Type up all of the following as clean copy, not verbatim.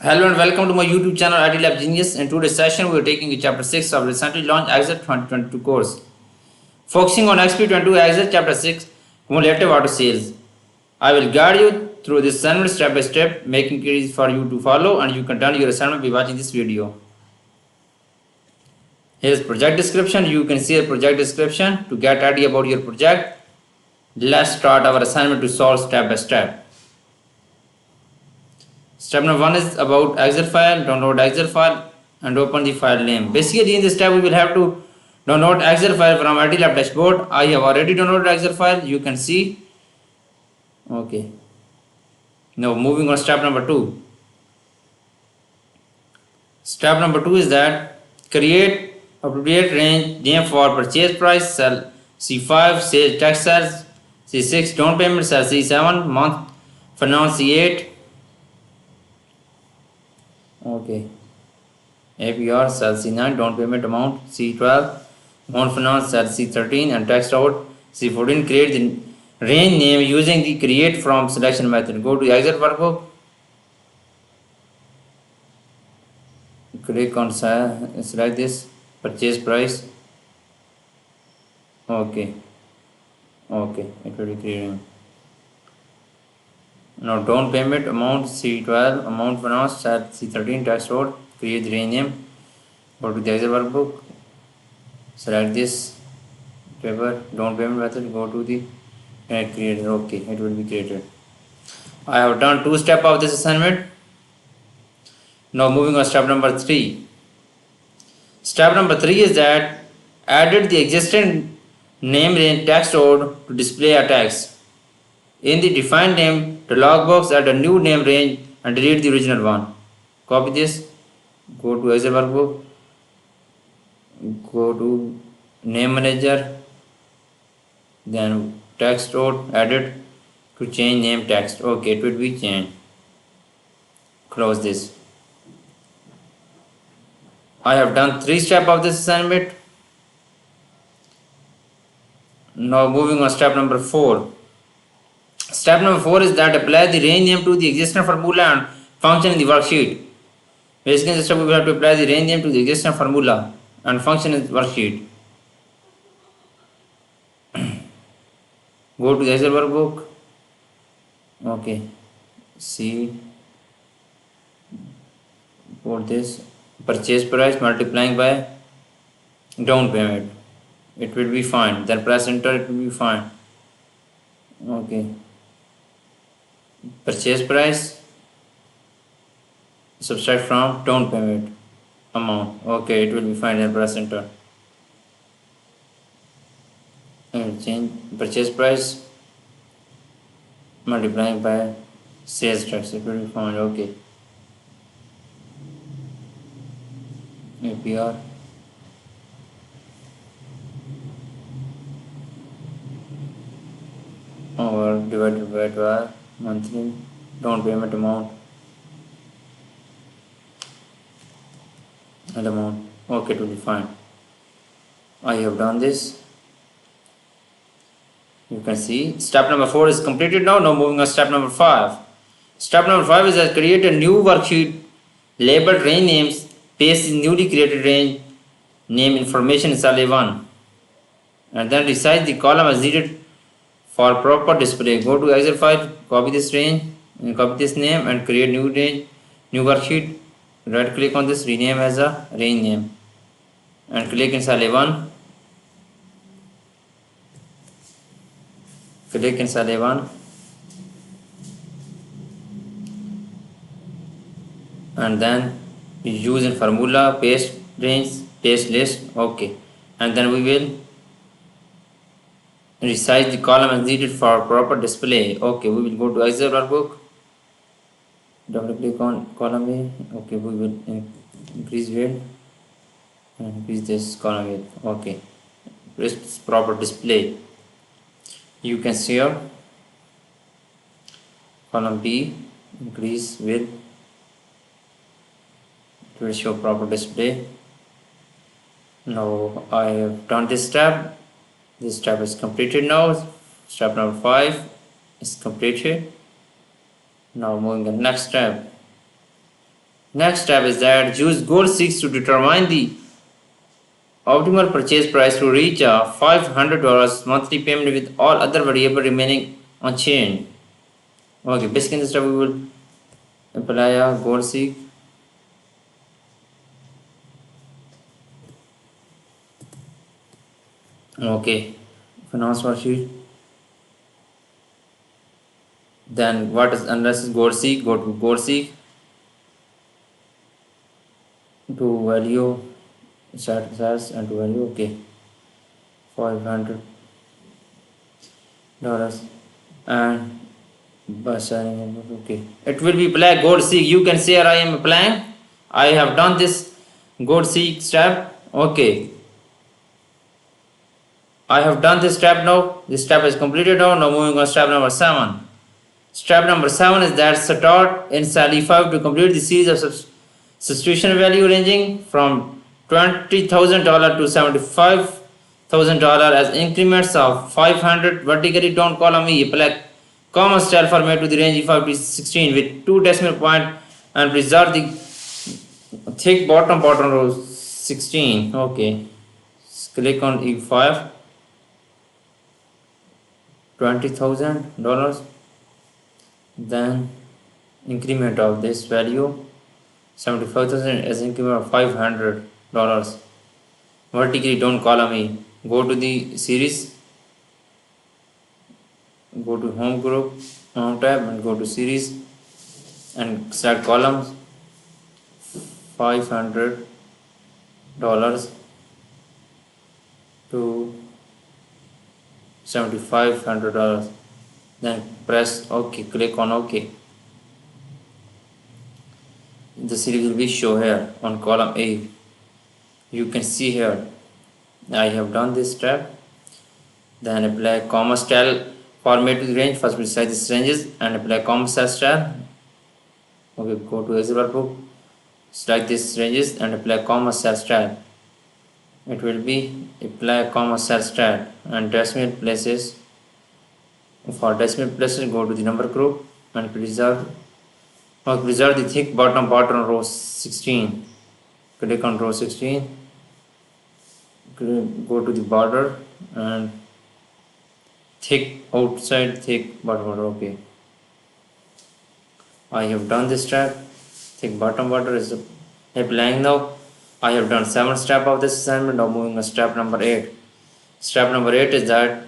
Hello and welcome to my YouTube channel Itlab Genius. In today's session, we are taking chapter 6 of recently launched Excel 2022 course. Focusing on XP22 Excel chapter 6 Cumulative Auto Sales. I will guide you through this assignment step by step, making it easy for you to follow, and you can turn your assignment by watching this video. Here's project description. You can see a project description to get idea about your project. Let's start our assignment to solve step by step. Step number 1 is about Excel file. Download Excel file and open the file name. Basically, in this step, we will have to download Excel file from Itlab dashboard. I have already downloaded Excel file. You can see. Okay. Now moving on step number 2. Step number 2 is that create appropriate range name for purchase price cell C5, sales tax cells C6, down payment cell C7, month finance C8. Okay. APR cell C9, down payment amount C12, amount finance cell C13, and text out C14. Create the range name using the create from selection method. Go to Excel workbook, click on select this purchase price. Okay, it will be creating. Now down payment amount C12, amount finance cell C13, text out, create the range name. Go to the Excel workbook, select this paper, down payment method, go to the create. Okay, it will be created. I have done 2 steps of this assignment. Now moving on step number 3. Step number 3 is that added the existing name range text out to display a text. In the defined name dialog box, add a new name range and delete the original one. Copy this, go to Excel workbook, go to name manager, then text out, edit to change name text. Okay, it will be changed. Close this. I have done 3 steps of this assignment. Now moving on step number 4. Step number 4 is that apply the range name to the existing formula and function in the worksheet. Basically, in this step we will have to apply the range name to the existing formula and function in the worksheet. Go to the Excel workbook. Okay, see, for this purchase price multiplying by down payment, it will be fine. Then press enter, it will be fine. Okay, purchase price subtract from down payment amount. Okay, it will be fine. Then press enter and change purchase price multiplying by sales tax. It will be fine. Okay, APR over divided by 12 monthly down payment amount and amount. Okay, it will be fine. I have done this. You can see step number 4 is completed now. Now moving on step number 5. Step number 5 is that create a new worksheet labeled range names. Paste the newly created range name information in cell A1 and then resize the column as needed for proper display. Go to Excel file, copy this range and copy this name and create new range, new worksheet. Right click on this, rename as a range name and click in cell A1. Click in cell A1 and then use in formula paste range, paste list. Okay, and then we will resize the column as needed for proper display. Okay, we will go to Excel workbook, double click on column A. Okay, we will increase weight and increase this column weight. Okay, this proper display. You can see here column B, increase width, it will show proper display. Now I have done this step. This step is completed now. Step number 5 is completed. Now moving to the next step. Next step is that use goal 6 to determine the optimal purchase price to reach a $500 monthly payment with all other variable remaining unchanged. Okay, basically in this step we will apply a goal 6. Okay, finance worksheet. Then what is unless is goal seek, go to goal seek to value start size and to value. Okay, $500 and okay, it will be apply goal seek. You can say I am applying. I have done this goal seek step. Okay, I have done this step now. This step is completed now. Now moving on step number 7. Step number 7 is that start in Sally 5 to complete the series of substitution value ranging from $20,000 to $75,000 as increments of 500 vertically down column E. Apply common style format to the range E5 to 16 with 2 decimal point and preserve the thick bottom row 16. Okay, click on E5 $20,000, then increment of this value 75,000 as increment of $500 vertically down column E. Go to the series, go to home group, home tab and go to series and select columns $500 to $7,500. Then press OK, click on OK. The series will be shown here on column A. You can see here I have done this step. Then apply comma style format to the range. First we decide these ranges and apply comma style. Okay, go to Excel workbook, select these ranges and apply comma style. It will be apply comma style and decimal places. For decimal places, go to the number group and preserve the thick bottom row 16. Click on row 16. Go to the border and thick outside thick bottom border. Okay, I have done this step. Thick bottom border is applying now. I have done 7 steps of this assignment. Now moving on step number 8. Step number 8 is that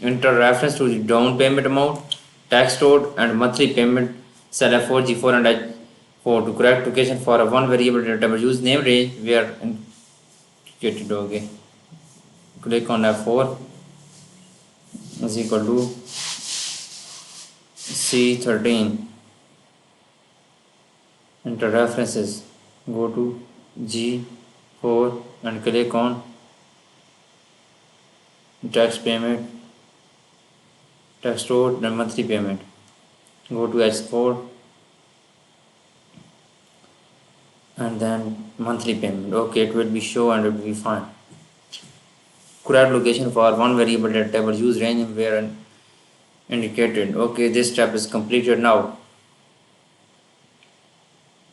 enter reference to the down payment amount, tax code and monthly payment cell F4, G4 and H4 to correct location for a one variable data type. Use name range where indicated. Okay, click on F4 is equal to C13. Enter references, go to G4 and click on tax payment, tax code and monthly payment. Go to H4 and then monthly payment. Okay, it will be show and it will be fine. Correct location for one variable data table. Use range where indicated. Okay, this step is completed now.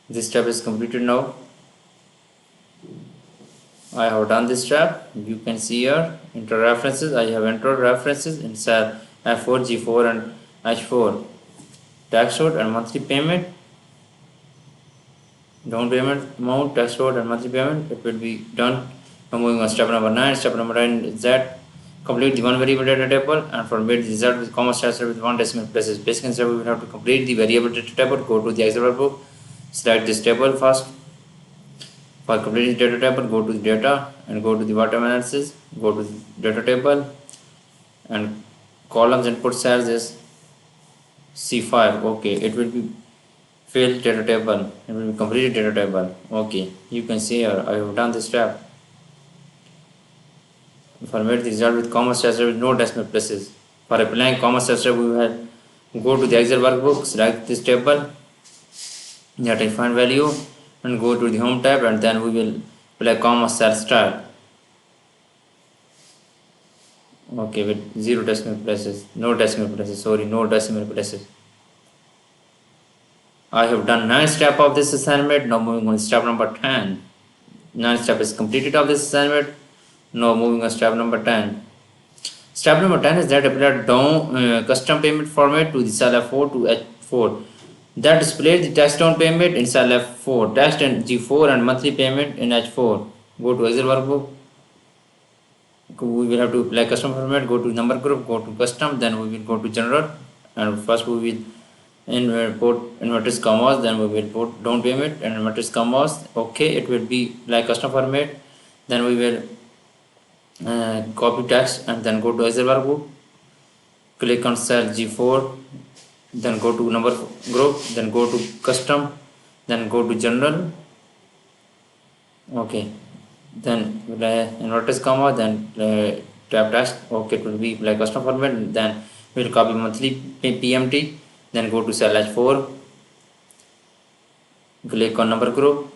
This step is completed now. I have done this step. You can see here enter references. I have entered references in cell F4, G4 and H4. Tax code and monthly payment, down payment amount, tax code and monthly payment. It will be done. Now moving on step number 9. Step number 9 is that complete the one variable data table and formulate the result with comma style with one decimal places. Basically, we will have to complete the variable data table. Go to the Excel workbook, select this table first. For completing data table, go to the data and go to the bottom analysis. Go to the data table and columns input cells is C5. Okay, it will be filled data table. It will be completed data table. Okay, you can see here I have done this step. Format the result with comma style with no decimal places. For applying comma style, we will go to the Excel workbook, select this table, that I find value, and go to the home tab, and then we will apply comma style. Okay, with zero decimal places, no decimal places. Sorry, no decimal places. I have done 9 steps of this assignment. Now moving on to step number 10. 9 step is completed of this assignment. Now moving on to step number 10. Step number 10 is that apply down custom payment format to the cell F4 to H4. That displays the tax down payment in cell F4, tax and G4 and monthly payment in H4. Go to Excel workbook. We will have to apply custom format, go to number group, go to custom, then we will go to general, and first we will import inverted commas, then we will put down payment and inverted commas. Okay, it will be like custom format. Then we will copy text and then go to Excel workbook, click on cell G4, then go to number group, then go to custom, then go to general. Okay, then inverted comma, then tab text. Okay, it will be like custom format. Then we will copy monthly PMT, then go to cell H4, click on number group,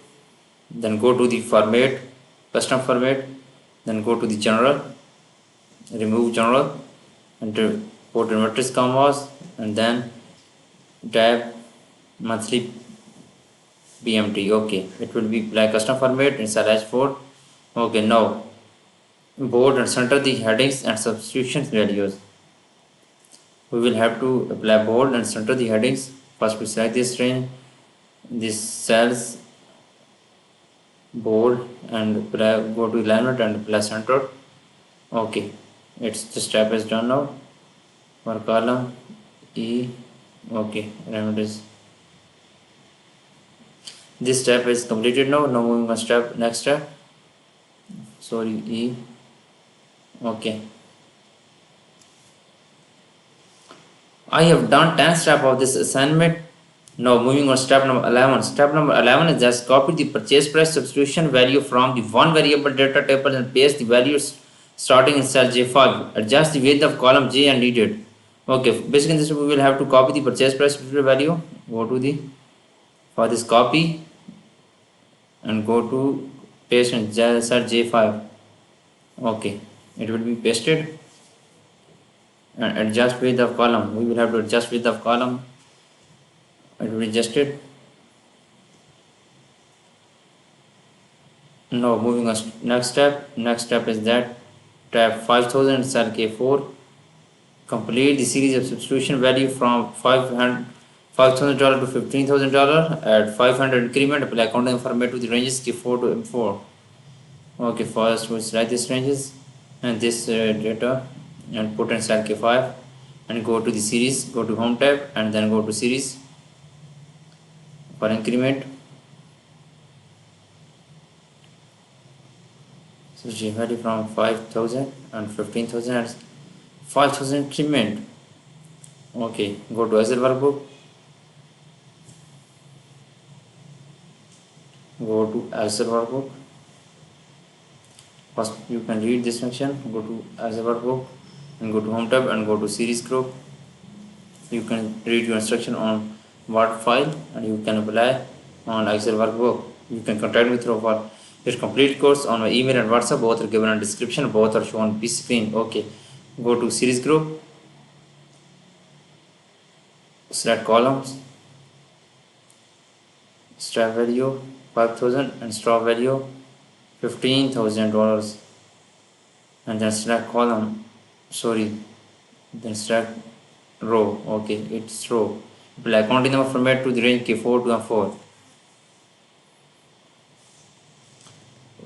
then go to the format, custom format, then go to the general, remove general, and put inverted commas, and then tab monthly PMT. Okay, it will be like custom format in cell H4. Okay, now bold and center the headings and substitution values. We will have to apply bold and center the headings. First we select this range, this cells, bold, and apply, go to alignment and apply center. Okay, it's the step is done now. For column E, okay, alignment is. This step is completed now. Now moving on step, next step. Sorry, E. Okay. I have done 10 steps of this assignment. Now moving on step number 11. Step number 11 is just copy the purchase price substitution value from the one variable data table and paste the values starting in cell J5. Adjust the width of column J and needed. Okay, basically in this we will have to copy the purchase price substitution value. Go to the, for this copy, and go to paste in cell J5. Okay, it will be pasted. And adjust width of column. We will have to adjust width of column. It will be adjusted. Now moving on next step. Next step is that tab 5000 cell K4. Complete the series of substitution value from $500 to $15,000 at 500 increment. Apply accounting format to the ranges K4 to M4. Okay, first we select these ranges and this data and put in cell K5 and go to the series, go to home tab and then go to series for increment. So J value from 5,000 and 15,000 and 5,000 increment. Okay, go to Excel workbook, go to Excel workbook. First you can read this function, go to Excel workbook and go to home tab and go to series group. You can read your instruction on Word file and you can apply on Excel workbook. You can contact me through for your complete course on my email and WhatsApp. Both are given in description, both are shown on this screen. Okay, go to series group, select columns, start value 5,000 and stop value $15,000, and then select column, then select row. Okay, it's row. Apply accounting number format to the range K4 to M4.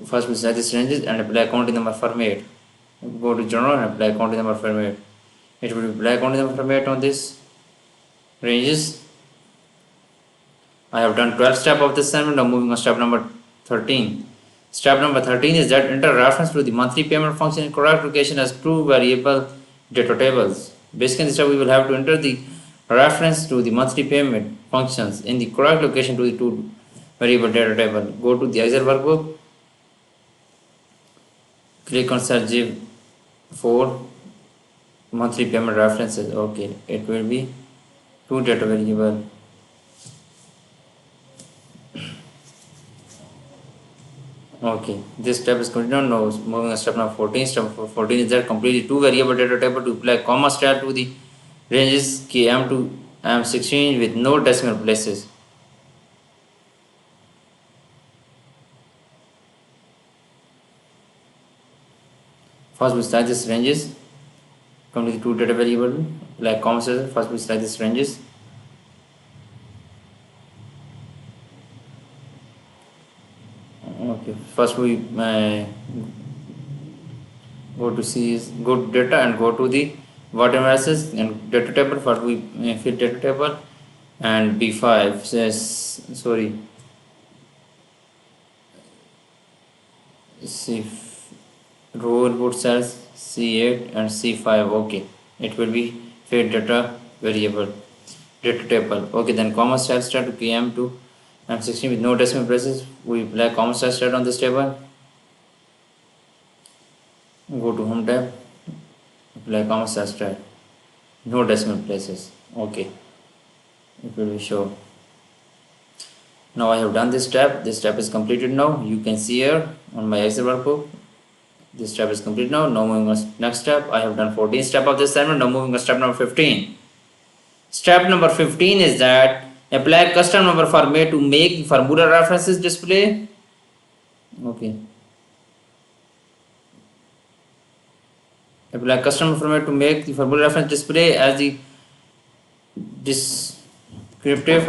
First we select these ranges and apply accounting number format. Go to general and apply accounting number format. It will apply accounting number format on this ranges. I have done 12 steps of this assignment. Now moving on step number 13. Step number 13 is that enter reference to the monthly payment function in correct location as two variable data tables. Basically in this step we will have to enter the reference to the monthly payment functions in the correct location to the two variable data table. Go to the Excel workbook, click on cell J4, monthly payment references. Okay, it will be two data variable. Okay, this step is continued. Now moving on step number 14. Step 14 is that complete the two variable data table to apply comma style to the ranges Km to M16 with no decimal places. First we select this ranges. Come to the two data variable like comma says. First we select this ranges. Okay. First we go to go to data and go to the what analysis and data table. First we fill data table and B5 says sorry. C row input cells C8 and C5. Okay, it will be feed data variable data table. Okay, then comma style start to KM2 and 16 with no decimal places. We apply comma style start on this table. Go to home tab, apply comma style start, no decimal places. Okay, it will be show. Now I have done this step. This step is completed now. You can see here on my Excel workbook. This step is complete now. Now moving on next step. I have done 14 steps of this assignment. Now moving on step number 15. Step number 15 is that apply custom number format to make formula references display. Okay. Apply custom format to make the formula reference display as the descriptive.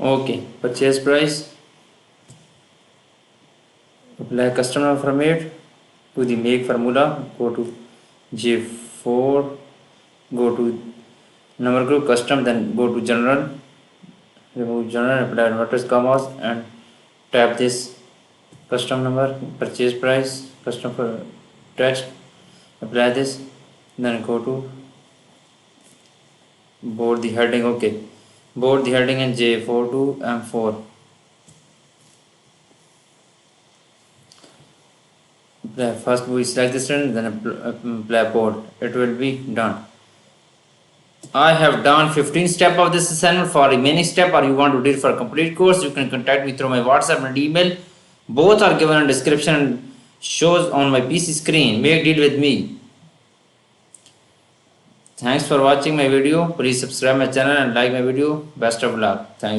Okay. Purchase price. Apply custom number format to the make formula. Go to J4. Go to number group custom. Then go to general. Remove general. Apply inverted commas and tap this custom number, purchase price, custom for text, apply this, then go to board the heading. Okay, board the heading in J4 to M4. Apply. First we select this one, then apply board. It will be done. I have done 15 steps of this assignment. For remaining step or you want to do it for a complete course, you can contact me through my WhatsApp and email. Both are given in description and shows on my PC screen. Make deal with me. Thanks for watching my video. Please subscribe my channel and like my video. Best of luck. Thank you.